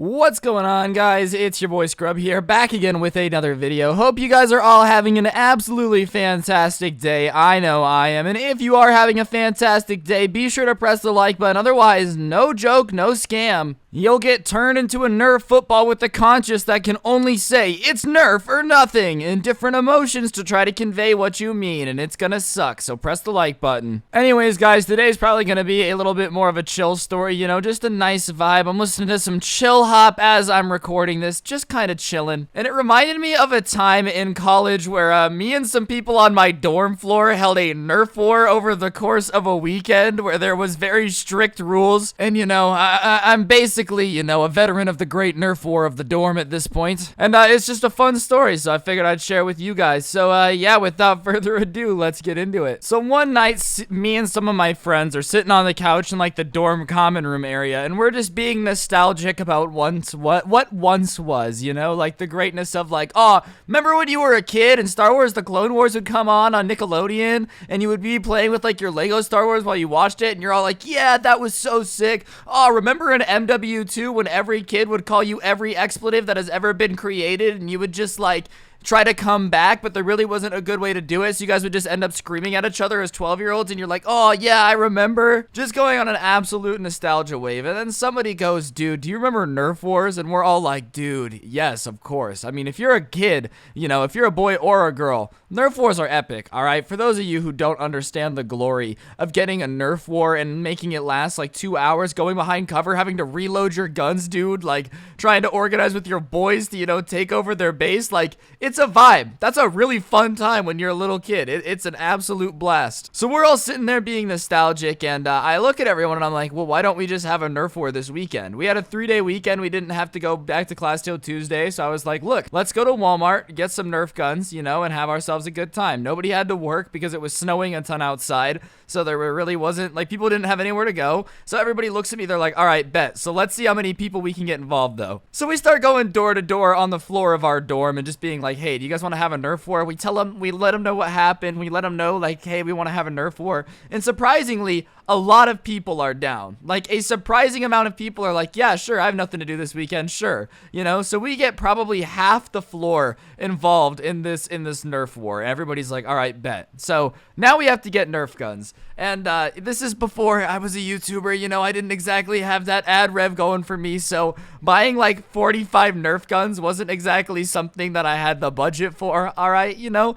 What's going on, guys? It's your boy Scrub here, back again with another video. Hope you guys are all having an absolutely fantastic day. I know I am, and if you are having a fantastic day, be sure to press the like button. Otherwise, no joke, no scam, you'll get turned into a Nerf football with the conscience that can only say it's Nerf or nothing in different emotions to try to convey what you mean, and it's gonna suck, so press the like button. Anyways, guys, today's probably gonna be a little bit more of a chill story, you know, just a nice vibe. I'm listening to some chill hop as I'm recording this, just kind of chilling. And it reminded me of a time in college where me and some people on my dorm floor held a Nerf war over the course of a weekend where there was very strict rules. And, you know, I'm basically, you know, a veteran of the great Nerf war of the dorm at this point. And it's just a fun story, so I figured I'd share with you guys. So, yeah, without further ado, let's get into it. So one night, me and some of my friends are sitting on the couch in, like, the dorm common room area, and we're just being nostalgic about what once was, you know, like the greatness of, like, oh, remember when you were a kid and Star Wars The Clone Wars would come on Nickelodeon and you would be playing with, like, your Lego Star Wars while you watched it, and you're all like, yeah, that was so sick. Oh, remember in MW2 when every kid would call you every expletive that has ever been created, and you would just, like, try to come back, but there really wasn't a good way to do it, so you guys would just end up screaming at each other as 12-year-olds, and you're like, oh yeah, I remember. Just going on an absolute nostalgia wave. And then somebody goes, dude, do you remember Nerf Wars? And we're all like, dude, yes, of course. I mean, if you're a kid, you know, if you're a boy or a girl, Nerf Wars are epic, alright? For those of you who don't understand the glory of getting a Nerf War and making it last like 2 hours, going behind cover, having to reload your guns, dude, like trying to organize with your boys to, you know, take over their base, like, it's a vibe. That's a really fun time when you're a little kid. It's an absolute blast. So we're all sitting there being nostalgic, and I look at everyone and I'm like, well, why don't we just have a Nerf War this weekend? We had a 3-day weekend. We didn't have to go back to class till Tuesday, so I was like, look, let's go to Walmart, get some Nerf guns, you know, and have ourselves a good time. Nobody had to work because it was snowing a ton outside, so there really wasn't, like, people didn't have anywhere to go. So everybody looks at me, they're like, all right, bet. So let's see how many people we can get involved, though. So we start going door to door on the floor of our dorm and just being like, hey, do you guys want to have a Nerf War? We tell them, we let them know what happened. We let them know, like, hey, we want to have a Nerf War. And surprisingly, a lot of people are down. Like, a surprising amount of people are like, yeah, sure, I have nothing to do this weekend, sure. You know, so we get probably half the floor involved in this Nerf War. Everybody's like, all right, bet. So now we have to get Nerf guns. And this is before I was a YouTuber, you know, I didn't exactly have that ad rev going for me, so buying like 45 Nerf guns wasn't exactly something that I had the budget for, alright, you know?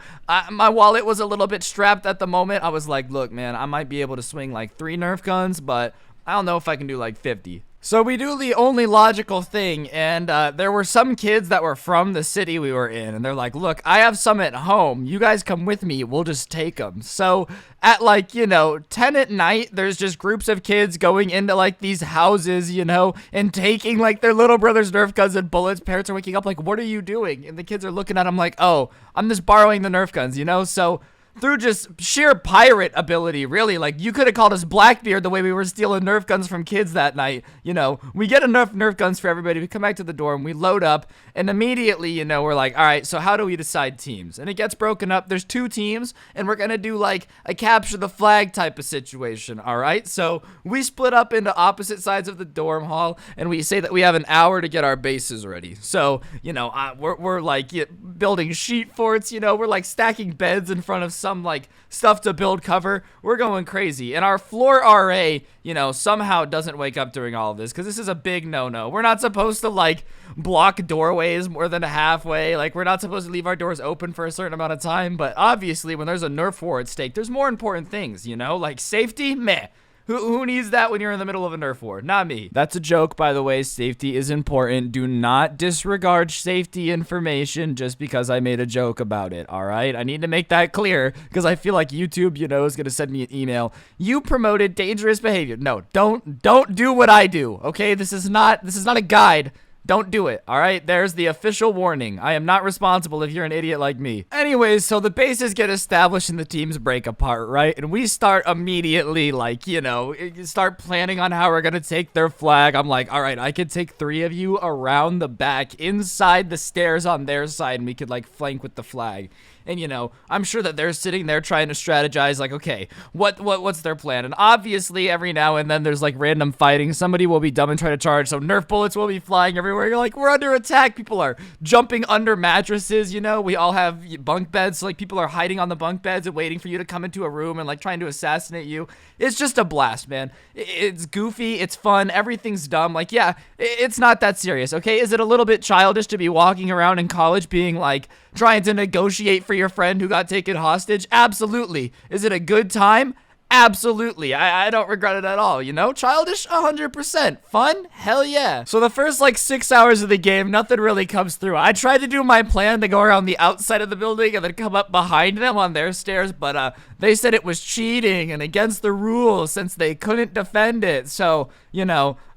My wallet was a little bit strapped at the moment. I was like, look, man, I might be able to swing like 3 Nerf guns, but I don't know if I can do like 50. So we do the only logical thing, and there were some kids that were from the city we were in, and they're like, look, I have some at home. You guys come with me. We'll just take them. So at, like, you know, 10 at night, there's just groups of kids going into, like, these houses, you know, and taking, like, their little brother's Nerf guns and bullets. Parents are waking up like, what are you doing? And the kids are looking at them like, oh, I'm just borrowing the Nerf guns, you know? So through just sheer pirate ability, really, like, you could have called us Blackbeard the way we were stealing Nerf guns from kids that night, you know. We get enough Nerf guns for everybody, we come back to the dorm, we load up, and immediately, you know, we're like, all right, so how do we decide teams? And it gets broken up. There's 2 teams, and we're gonna do, like, a capture the flag type of situation, all right? So we split up into opposite sides of the dorm hall, and we say that we have an hour to get our bases ready. So, you know, we're like, building sheet forts, you know, we're, like, stacking beds in front of some, like, stuff to build cover. We're going crazy. And our floor RA, you know, somehow doesn't wake up during all of this, because this is a big no-no. We're not supposed to, like, block doorways more than halfway. Like, we're not supposed to leave our doors open for a certain amount of time. But obviously, when there's a Nerf War at stake, there's more important things, you know? Like, safety? Meh. Who needs that when you're in the middle of a Nerf War? Not me. That's a joke, by the way. Safety is important. Do not disregard safety information just because I made a joke about it, all right? I need to make that clear because I feel like YouTube, you know, is going to send me an email. You promoted dangerous behavior. No, don't do what I do, okay? This is not a guide. Don't do it, all right? There's the official warning. I am not responsible if you're an idiot like me. Anyways, so the bases get established and the teams break apart, right? And we start immediately, like, you know, start planning on how we're gonna take their flag. I'm like, all right, I could take 3 of you around the back, inside the stairs on their side, and we could, like, flank with the flag. And, I'm sure that they're sitting there trying to strategize, like, okay, what's their plan? And obviously, every now and then, there's, like, random fighting. Somebody will be dumb and try to charge, so Nerf bullets will be flying everywhere. You're like, we're under attack. People are jumping under mattresses, We all have bunk beds, so, like, people are hiding on the bunk beds and waiting for you to come into a room and, like, trying to assassinate you. It's just a blast, man. It's goofy. It's fun. Everything's dumb. Like, yeah, it's not that serious, okay? Is it a little bit childish to be walking around in college being, like, trying to negotiate for your friend who got taken hostage? Absolutely. Is it a good time? Absolutely. I don't regret it at all, Childish, 100%. Fun? Hell yeah. So the first, like, 6 hours of the game, nothing really comes through. I tried to do my plan to go around the outside of the building and then come up behind them on their stairs, but they said it was cheating and against the rules since they couldn't defend it. So,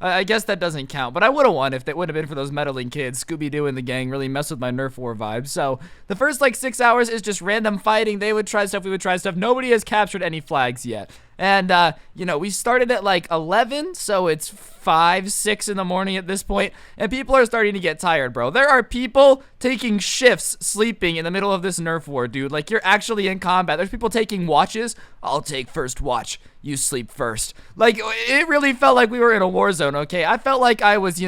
I guess that doesn't count. But I would have won if it wouldn't have been for those meddling kids. Scooby-Doo and the gang really messed with my Nerf War vibe. So the first, like, 6 hours is just random fighting. They would try stuff, we would try stuff. Nobody has captured any flags yet. And, we started at like 11, so it's 5, 6 in the morning at this point, and people are starting to get tired, bro. There are people taking shifts sleeping in the middle of this Nerf war, dude. Like, you're actually in combat. There's people taking watches. I'll take first watch. You sleep first. Like, it really felt like we were in a war zone, okay? I felt like I was,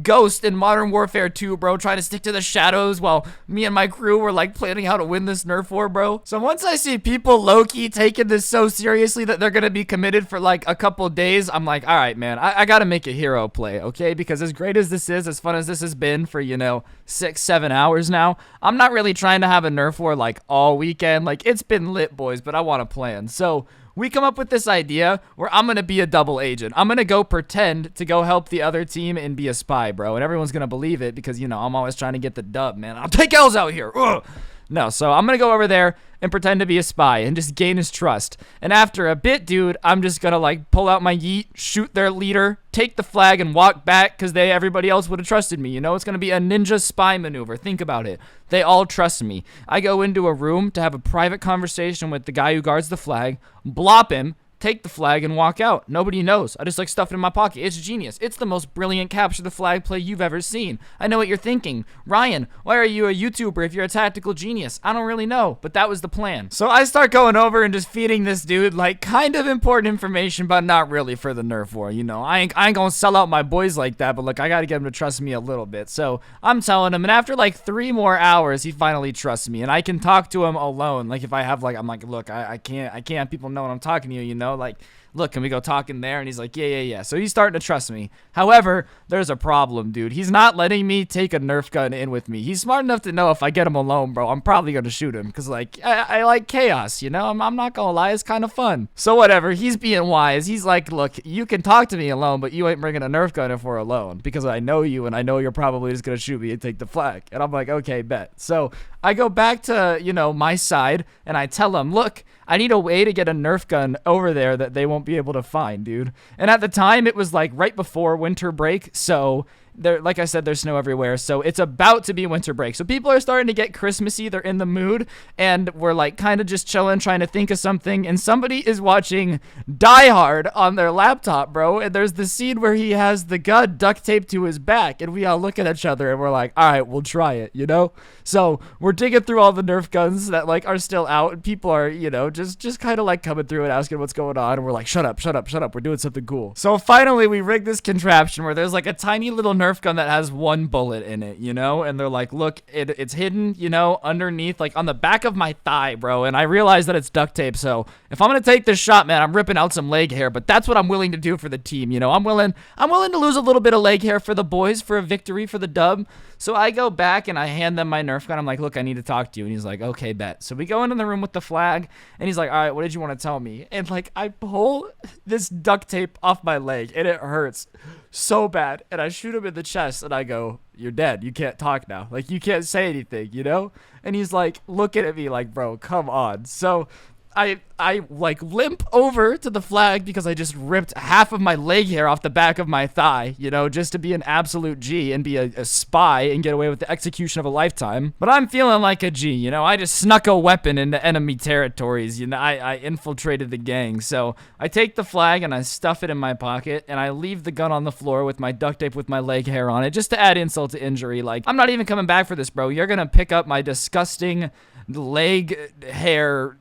Ghost in Modern Warfare 2, bro, trying to stick to the shadows while me and my crew were, like, planning how to win this Nerf war, bro. So once I see people low-key taking this so seriously that they're gonna be committed for, like, a couple days, I'm like, all right, man, I gotta make a hero play, okay? Because as great as this is, as fun as this has been for, 6, 7 hours now, I'm not really trying to have a Nerf war, like, all weekend. Like, it's been lit, boys, but I want to plan. So we come up with this idea where I'm going to be a double agent. I'm going to go pretend to go help the other team and be a spy, bro. And everyone's going to believe it because, I'm always trying to get the dub, man. I'll take L's out here. Ugh. No, so I'm going to go over there and pretend to be a spy and just gain his trust. And after a bit, dude, I'm just going to, like, pull out my yeet, shoot their leader, take the flag, and walk back because everybody else would have trusted me. It's going to be a ninja spy maneuver. Think about it. They all trust me. I go into a room to have a private conversation with the guy who guards the flag, blop him, take the flag, and walk out. Nobody knows. I just, like, stuff it in my pocket. It's genius. It's the most brilliant capture the flag play you've ever seen. I know what you're thinking. Ryan, why are you a YouTuber if you're a tactical genius? I don't really know, but that was the plan. So I start going over and just feeding this dude, like, kind of important information, but not really for the Nerf war, I ain't gonna sell out my boys like that, but, look, I gotta get him to trust me a little bit. So I'm telling him, and after, like, 3 more hours, he finally trusts me, and I can talk to him alone. Like, if I have, like, I'm like, look, I can't have people know when I'm talking to you, like, look, can we go talk in there? And he's like, yeah. So he's starting to trust me. However, there's a problem, dude. He's not letting me take a Nerf gun in with me. He's smart enough to know if I get him alone, bro, I'm probably going to shoot him. Because, like, I like chaos, I'm not going to lie. It's kind of fun. So whatever. He's being wise. He's like, look, you can talk to me alone, but you ain't bringing a Nerf gun if we're alone. Because I know you, and I know you're probably just going to shoot me and take the flag. And I'm like, okay, bet. So I go back to, my side, and I tell him, look, I need a way to get a Nerf gun over there that they won't be able to find, dude. And at the time, it was like right before winter break, so there, like I said, there's snow everywhere, so it's about to be winter break. So people are starting to get Christmassy, they're in the mood, and we're like kind of just chilling, trying to think of something, and somebody is watching Die Hard on their laptop, bro, and there's the scene where he has the gun duct taped to his back, and we all look at each other, and we're like, all right, we'll try it, So we're digging through all the Nerf guns that, like, are still out, and people are, just kind of, like, coming through and asking what's going on, and we're like, shut up, we're doing something cool. So finally, we rig this contraption where there's, like, a tiny little Nerf gun that has 1 bullet in it, and they're like, look, it's hidden, underneath, like, on the back of my thigh, bro, and I realize that it's duct tape, so if I'm gonna take this shot, man, I'm ripping out some leg hair, but that's what I'm willing to do for the team, I'm willing to lose a little bit of leg hair for the boys, for a victory, for the dub. So I go back and I hand them my Nerf gun. I'm like, look, I need to talk to you. And he's like, okay, bet. So we go into the room with the flag, and he's like, all right, what did you want to tell me? And, like, I pull this duct tape off my leg, and it hurts so bad. And I shoot him in the chest, and I go, you're dead. You can't talk now. Like, you can't say anything, And he's like looking at me like, bro, come on. So I I like limp over to the flag because I just ripped half of my leg hair off the back of my thigh, you know, just to be an absolute G and be a spy and get away with the execution of a lifetime. But I'm feeling like a G, you know, I just snuck a weapon into enemy territories, you know, I infiltrated the gang. So I take the flag and I stuff it in my pocket and I leave the gun on the floor with my duct tape with my leg hair on it just to add insult to injury. Like, I'm not even coming back for this, bro. You're gonna pick up my disgusting leg hair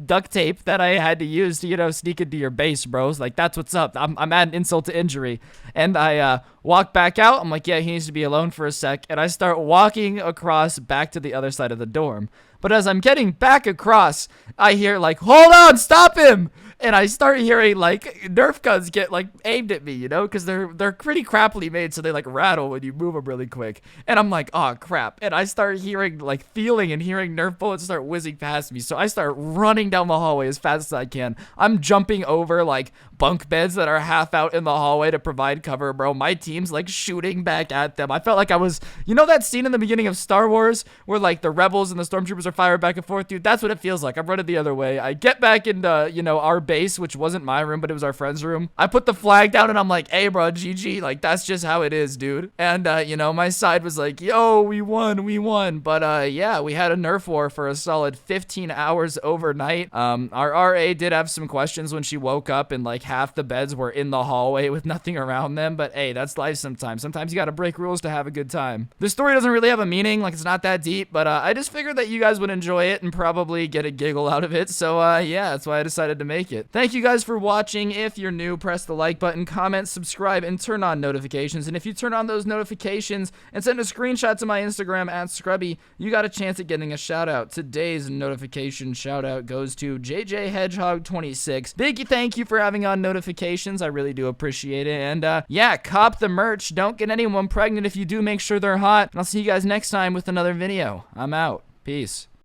duct tape that I had to use to, you know, sneak into your base, bros. Like, that's what's up. I'm adding insult to injury. And I walk back out. I'm like, yeah, he needs to be alone for a sec. And I start walking across back to the other side of the dorm. But as I'm getting back across, I hear like, hold on, stop him. And I start hearing like Nerf guns get like aimed at me, you know, because they're pretty crappily made, so they like rattle when you move them really quick. And I'm like, oh crap. And I start hearing like feeling and hearing Nerf bullets start whizzing past me. So I start running down the hallway as fast as I can. I'm jumping over like bunk beds that are half out in the hallway to provide cover, bro. My team's like shooting back at them. I felt like I was, you know, that scene in the beginning of Star Wars where like the rebels and the stormtroopers are firing back and forth, dude. That's what it feels like. I'm running the other way. I get back into, you know, our base, which wasn't my room, but it was our friend's room. I put the flag down and I'm like, hey, bro, GG. Like, that's just how it is, dude. And, you know, my side was like, yo, we won. But, yeah, we had a Nerf war for a solid 15 hours overnight. Our RA did have some questions when she woke up and, like, half the beds were in the hallway with nothing around them. But, hey, that's life sometimes. Sometimes you gotta break rules to have a good time. This story doesn't really have a meaning. Like, it's not that deep. But, I just figured that you guys would enjoy it and probably get a giggle out of it. So, yeah, that's why I decided to make it. Thank you guys for watching. If you're new, press the like button, comment, subscribe, and turn on notifications. And if you turn on those notifications and send a screenshot to my Instagram @Scrubby, you got a chance at getting a shout out. Today's notification shout out goes to JJ Hedgehog 26. Big thank you for having on notifications. I really do appreciate it. And yeah, cop the merch. Don't get anyone pregnant. If you do, make sure they're hot. And I'll see you guys next time with another video. I'm out. Peace.